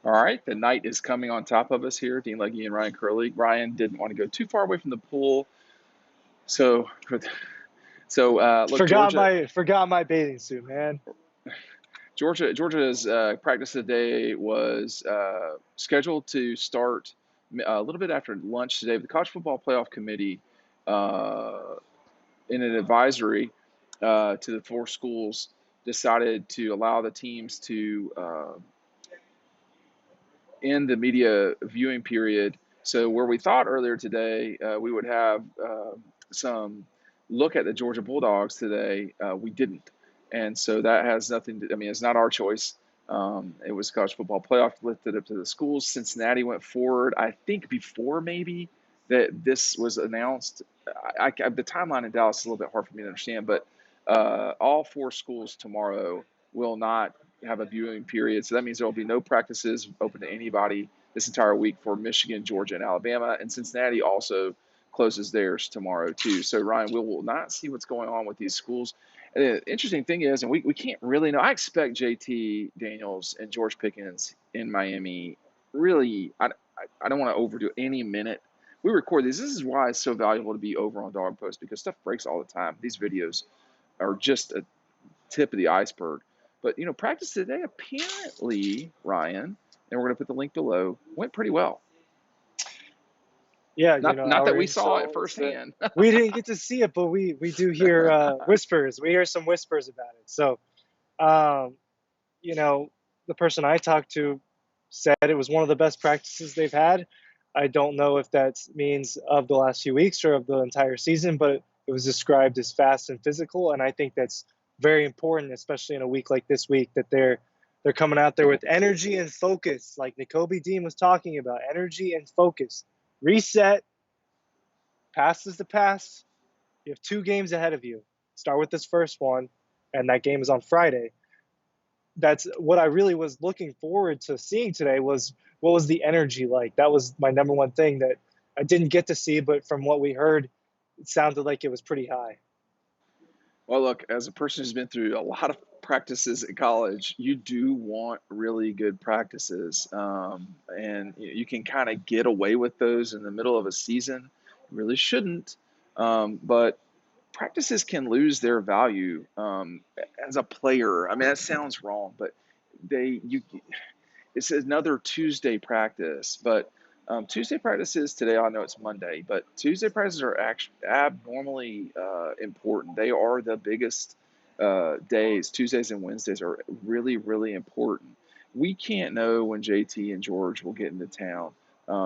All right, the night is coming on top of us here. Dean Legge and Ryan Curley. Ryan didn't want to go too far away from the pool, so look, Forgot my bathing suit, man. Georgia's practice today was scheduled to start a little bit after lunch today. But the College Football Playoff Committee, uh, in an advisory to the four schools, decided to allow the teams to end the media viewing period. So where we thought earlier today we would have some look at the Georgia Bulldogs today, we didn't, and so that has nothing to. I mean, it's not our choice. It was college football playoff lifted up to the schools. Cincinnati went forward, I think, before maybe that this was announced. The timeline in Dallas is a little bit hard for me to understand, but all four schools tomorrow will not have a viewing period. So that means there will be no practices open to anybody this entire week for Michigan, Georgia, and Alabama. And Cincinnati also closes theirs tomorrow, too. So, Ryan, we will not see what's going on with these schools. And the interesting thing is, and we can't really know, I expect JT Daniels and George Pickens in Miami. Really, I don't want to overdo any minute. We record these. This is why it's so valuable to be over on Dog Post, because stuff breaks all the time. These videos are just a tip of the iceberg. But practice today apparently, Ryan, and we're going to put the link below, went pretty well. Yeah, Not that our we saw it intel is that firsthand. we didn't get to see it, but we do hear whispers. We hear some whispers about it. So, um, you know, the person I talked to said it was one of the best practices they've had. I don't know if that means of the last few weeks or of the entire season, but it was described as fast and physical, and I think that's very important, especially in a week like this week, that they're coming out there with energy and focus, like N'Kobe Dean was talking about, energy and focus. Reset, past is the past. You have 2 games ahead of you. Start with this first one, and that game is on Friday. That's what I really was looking forward to seeing today. Was what was the energy like? That was my number one thing that I didn't get to see, but from what we heard, it sounded like it was pretty high. Well, look, as a person who's been through a lot of practices at college, you do want really good practices. And you can kind of get away with those in the middle of a season. You really shouldn't. But practices can lose their value as a player. I mean, that sounds wrong, but they you it's another Tuesday practice. But Tuesday practices today, I know it's Monday, but Tuesday practices are actually abnormally important. They are the biggest days. Tuesdays and Wednesdays are really, really important. We can't know when JT and George will get into town.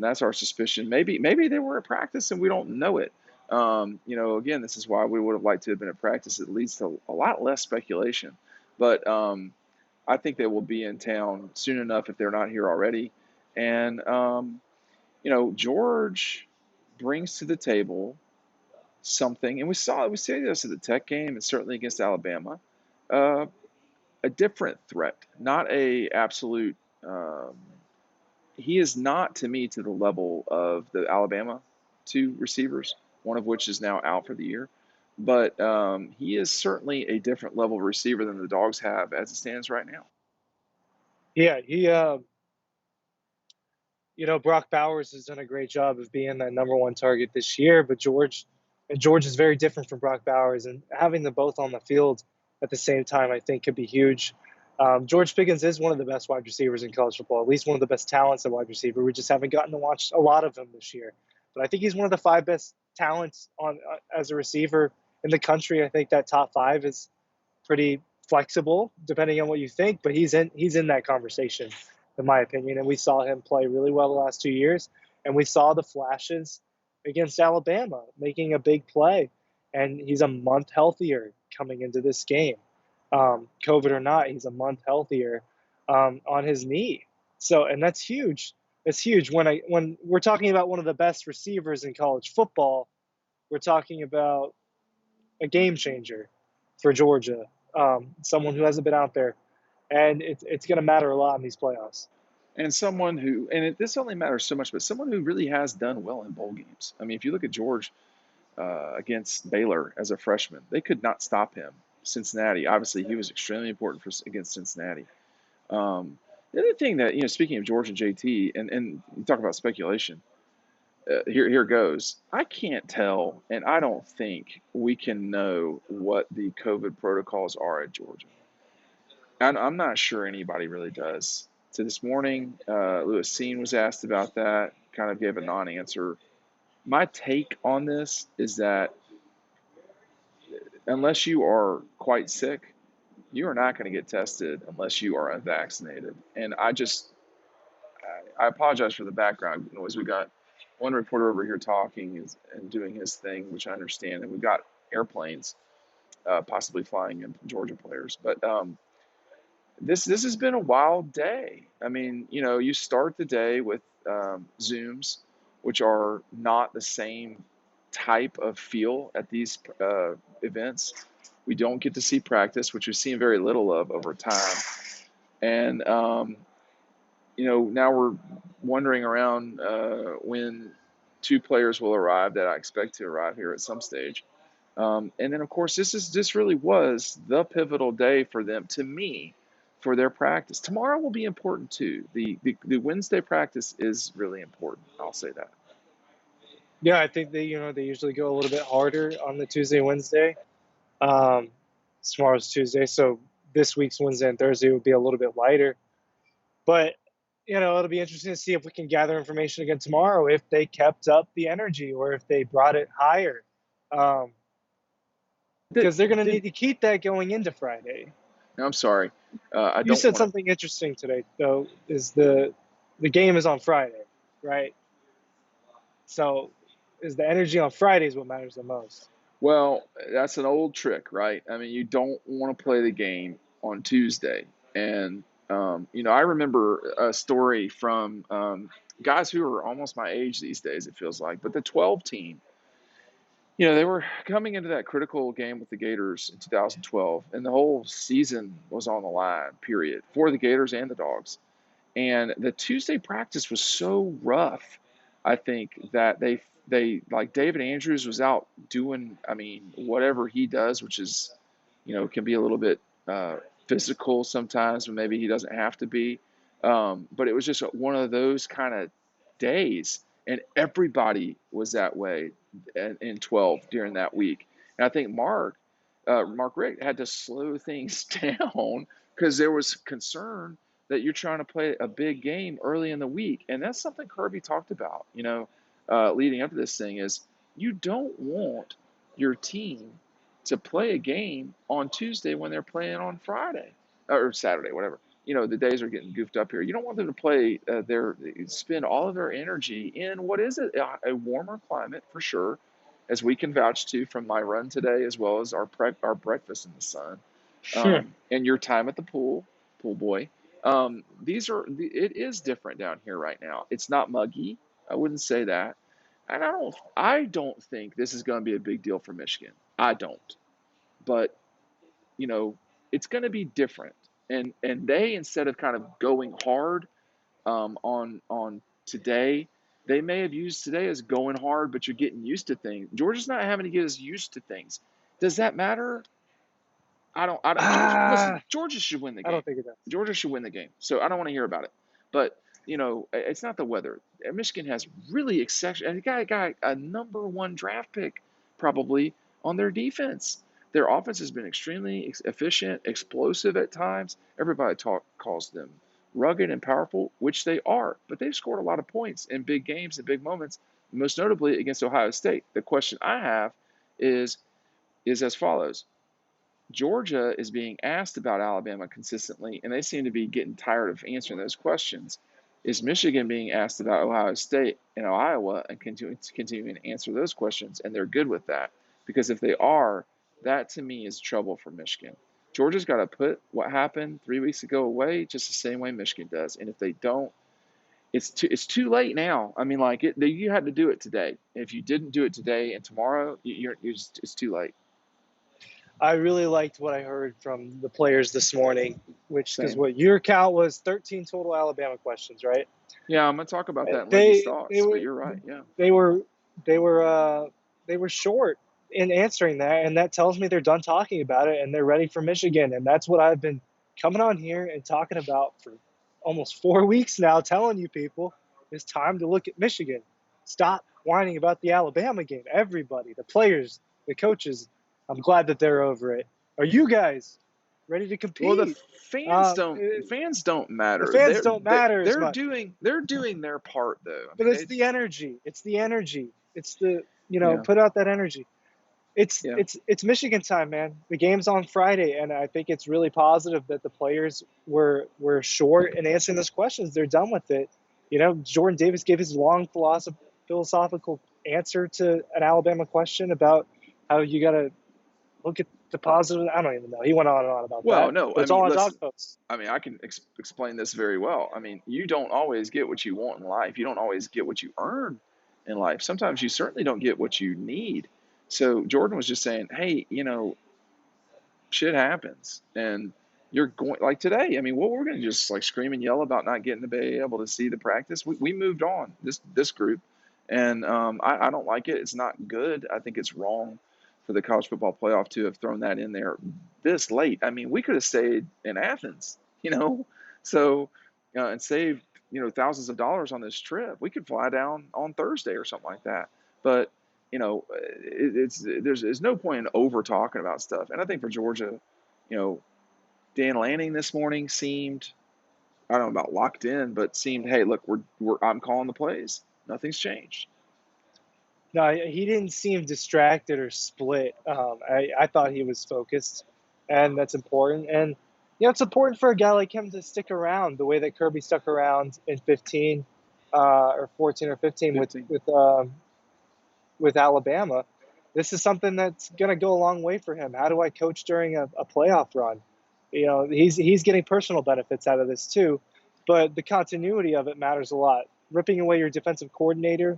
That's our suspicion. Maybe they were at practice and we don't know it. Again, this is why we would have liked to have been at practice. It leads to a lot less speculation. But I think they will be in town soon enough if they're not here already. And George brings to the table something, and we say this at the Tech game, and certainly against Alabama, uh, a different threat, not a absolute. He is not to me to the level of the Alabama two receivers, one of which is now out for the year. But he is certainly a different level of receiver than the Dogs have as it stands right now. Yeah, Brock Bowers has done a great job of being that number one target this year, but George is very different from Brock Bowers, and having them both on the field at the same time, I think, could be huge. George Pickens is one of the best wide receivers in college football, at least one of the best talents at wide receiver. We just haven't gotten to watch a lot of him this year, but I think he's one of the 5 best talents on as a receiver in the country. I think that top 5 is pretty flexible depending on what you think, but he's in that conversation in my opinion. And we saw him play really well the last 2 years, and we saw the flashes against Alabama making a big play. And he's a month healthier coming into this game, COVID or not. He's a month healthier on his knee. So, and that's huge. It's huge when we're talking about one of the best receivers in college football. We're talking about a game changer for Georgia, someone who hasn't been out there, and it's going to matter a lot in these playoffs. And someone who, this only matters so much, but someone who really has done well in bowl games. I mean, if you look at George against Baylor as a freshman, they could not stop him. Cincinnati, obviously, he was extremely important against Cincinnati. Um, The other thing that, speaking of George and JT, and you talk about speculation, here goes. I can't tell, and I don't think we can know what the COVID protocols are at Georgia. I'm not sure anybody really does. So this morning, Lewis Seen was asked about that, kind of gave a non-answer. My take on this is that unless you are quite sick, you are not going to get tested unless you are unvaccinated. And I apologize for the background noise. We got one reporter over here talking and doing his thing, which I understand, and we got airplanes possibly flying in Georgia players. But this has been a wild day. I mean, you start the day with Zooms, which are not the same type of feel at these events. We don't get to see practice, which we've seen very little of over time. And now we're wondering around when two players will arrive that I expect to arrive here at some stage. And then, of course, this really was the pivotal day for them, to me, for their practice. Tomorrow will be important too. The Wednesday practice is really important. I'll say that. Yeah, I think they usually go a little bit harder on the Tuesday, Wednesday. Um, Tomorrow's Tuesday, so this week's Wednesday and Thursday will be a little bit lighter. But it'll be interesting to see if we can gather information again tomorrow, if they kept up the energy or if they brought it higher, because Did, they're going to did need to keep that going into Friday. no, I'm sorry. I You don't said want to. something interesting today, though. Is the game is on Friday, right? So, is the energy on Fridays what matters the most? Well, that's an old trick, right? I mean, you don't want to play the game on Tuesday. And, I remember a story from guys who are almost my age these days, it feels like, but the 12 team, they were coming into that critical game with the Gators in 2012, and the whole season was on the line, period, for the Gators and the Dogs. And the Tuesday practice was so rough, I think, that they like David Andrews was out doing, I mean, whatever he does, which is, can be a little bit physical sometimes, but maybe he doesn't have to be. But it was just one of those kind of days, and everybody was that way in 12 during that week. And I think Mark Richt had to slow things down because there was concern that you're trying to play a big game early in the week. And that's something Kirby talked about, leading up to this thing is you don't want your team to play a game on Tuesday when they're playing on Friday or Saturday, whatever. The days are getting goofed up here. You don't want them to play spend all of their energy in what is a warmer climate for sure, as we can vouch to from my run today, as well as our breakfast in the sun, and your time at the pool boy. It is different down here right now. It's not muggy. I wouldn't say that. And I don't think this is going to be a big deal for Michigan. I don't. But, you know, it's going to be different. And they, instead of kind of going hard on today, they may have used today as going hard, but you're getting used to things. Georgia's not having to get us used to things. Does that matter? I don't. Georgia, listen. Ah, Georgia should win the I game. don't think it does. Georgia should win the game. So I don't want to hear about it. But it's not the weather. Michigan has really exceptional. And got a number one draft pick probably on their defense. Their offense has been extremely efficient, explosive at times. Everybody calls them rugged and powerful, which they are. But they've scored a lot of points in big games and big moments, most notably against Ohio State. The question I have is is as follows: Georgia is being asked about Alabama consistently, and they seem to be getting tired of answering those questions. Is Michigan being asked about Ohio State and Iowa and continuing to answer those questions? And they're good with that, because if they are, that to me is trouble for Michigan. Georgia's got to put what happened 3 weeks ago away just the same way Michigan does. And if they don't, it's too late now. I mean, like you had to do it today. If you didn't do it today and tomorrow, it's too late. I really liked what I heard from the players this morning, because Same. what your count was 13 total Alabama questions, right? Yeah, I'm gonna talk about that in Libby's They they thoughts, but were you're right. Yeah. they were they were they were short in answering that, and that tells me they're done talking about it and they're ready for Michigan, and that's what I've been coming on here and talking about for almost 4 weeks now telling you people it's time to look at Michigan. Stop whining about the Alabama game. Everybody, the players, the coaches, I'm glad that they're over it. Are you guys ready to Well, the compete? fans don't The fans don't matter. fans don't matter as much, They're doing their part though. I but mean, it's the energy. It's the energy. It's the, yeah, put out that energy. It's yeah. it's it's Michigan time, man. The game's on Friday, and I think it's really positive that the players were short in answering those questions. They're done with it. Jordan Davis gave his long philosophical answer to an Alabama question about how you got to look at the positive. I don't even know. He went on and on about Well, that, no, but I it's all mean, on dog listen. posts. I mean, I can explain this very well. I mean, you don't always get what you want in life. You don't always get what you earn in life. Sometimes you certainly don't get what you need. So Jordan was just saying, hey, shit happens, and you're going like today. I mean, what we're going to just like scream and yell about not getting to be able to see the practice. We moved on this group, and I don't like it. It's not good. I think it's wrong for the college football playoff to have thrown that in there this late. I mean, we could have stayed in Athens, so and saved thousands of dollars on this trip. We could fly down on Thursday or something like that, but there's no point in over talking about stuff. And I think for Georgia, you know, Dan Lanning this morning seemed, I don't know about locked in, but seemed, hey, look, I'm calling the plays. Nothing's changed. No, he didn't seem distracted or split. I thought he was focused, and that's important. And it's important for a guy like him to stick around the way that Kirby stuck around in 15, or 14 or 15 with 15. Alabama. This is something that's going to go a long way for him. How do I coach during a playoff run? He's getting personal benefits out of this too, but the continuity of it matters a lot. Ripping away your defensive coordinator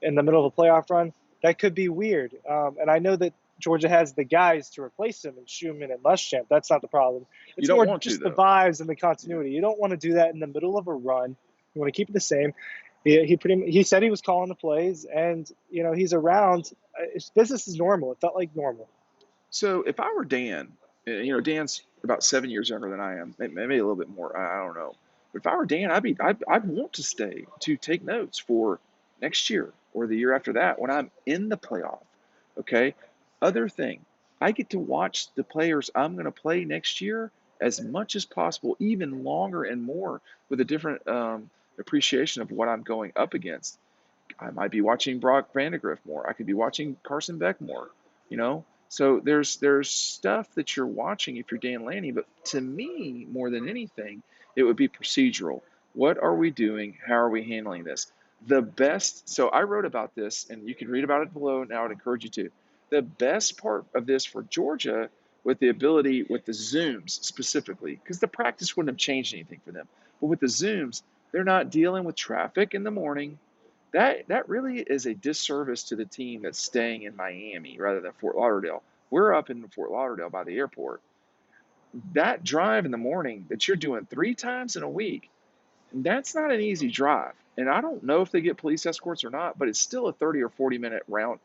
in the middle of a playoff run, that could be weird. And I know that Georgia has the guys to replace him in Schumann and Muschamp. That's not the problem. You It's don't more want to, just the though. vibes and the Yeah. continuity. You don't want to do that in the middle of a run. You want to keep it the same. He said he was calling the plays, and he's around. Business is normal. It felt like normal. So if I were Dan, Dan's about 7 years younger than I am, maybe a little bit more. I don't know. But if I were Dan, I'd want to stay to take notes for next year or the year after that when I'm in the playoff. Okay. Other thing, I get to watch the players I'm going to play next year as much as possible, even longer and more with a different appreciation of what I'm going up against. I might be watching Brock Vandegrift more. I could be watching Carson Beck more, you know? So there's stuff that you're watching if you're Dan Lanning, but to me, more than anything, it would be procedural. What are we doing? How are we handling this? The best, so I wrote about this, and you can read about it below, and I would encourage you to. The best part of this for Georgia with the ability, with the Zooms specifically, because the practice wouldn't have changed anything for them, but with the Zooms, they're not dealing with traffic in the morning. That really is a disservice to the team that's staying in Miami rather than Fort Lauderdale. We're up in Fort Lauderdale by the airport. That drive in the morning that you're doing 3 times in a week, that's not an easy drive. And I don't know if they get police escorts or not, but it's still a 30 or 40-minute round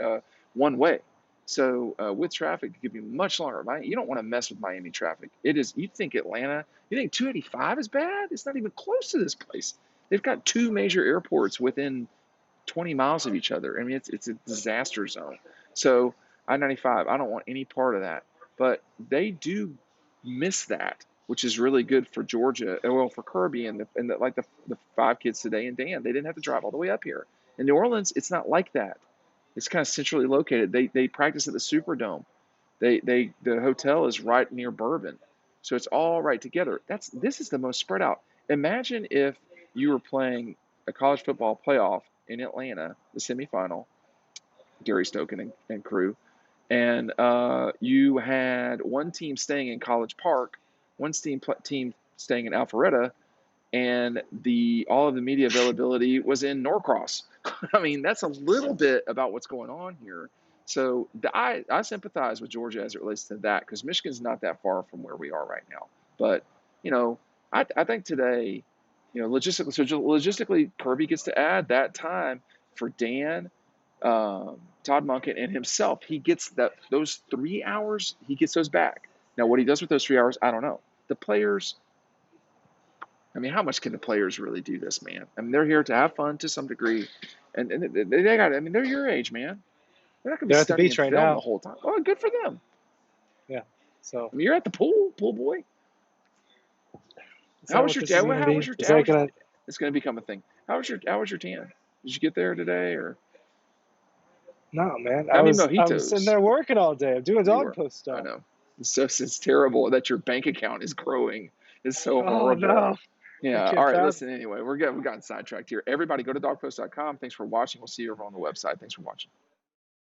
one way. So with traffic, it could be much longer. You don't want to mess with Miami traffic. It is. You think Atlanta? You think 285 is bad? It's not even close to this place. They've got 2 major airports within 20 miles of each other. I mean, it's a disaster zone. So I-95, I don't want any part of that. But they do miss that, which is really good for Georgia. Well, for Kirby and the 5 kids today and Dan, they didn't have to drive all the way up here. In New Orleans, it's not like that. It's kind of centrally located. They practice at the Superdome. The hotel is right near Bourbon, so it's all right together. This is the most spread out. Imagine if you were playing a college football playoff in Atlanta, the semifinal, Gary Stokan and crew, and you had one team staying in College Park, one team staying in Alpharetta, and the all of the media availability was in Norcross. I mean, that's a little bit about what's going on here. So I sympathize with Georgia as it relates to that because Michigan's not that far from where we are right now. But you know, I think today, logistically, Kirby gets to add that time for Dan, Todd Monken, and himself. He gets those 3 hours. He gets those back. Now, what he does with those 3 hours, I don't know. The players, I mean, how much can the players really do this, man? I mean, they're here to have fun to some degree, and they got. I mean, they're your age, man. They're not going to be They're at the studying beach right film the now. whole time. Oh, good for them. Yeah. So I mean, you're at the pool boy. is How that was what your this is going to how was be? your Is how that was your? going to? It's going to become a thing. How was your tan? Did you get there today or? No, man. How many I was sitting mojitos there working all day. I'm doing you dog were? post I stuff. know. It's terrible that your bank account is growing. It's so Oh horrible. no, I Yeah. All can't right. fathom. Listen. Anyway, we've gotten sidetracked here. Everybody, go to dogpost.com. Thanks for watching. We'll see you over on the website. Thanks for watching.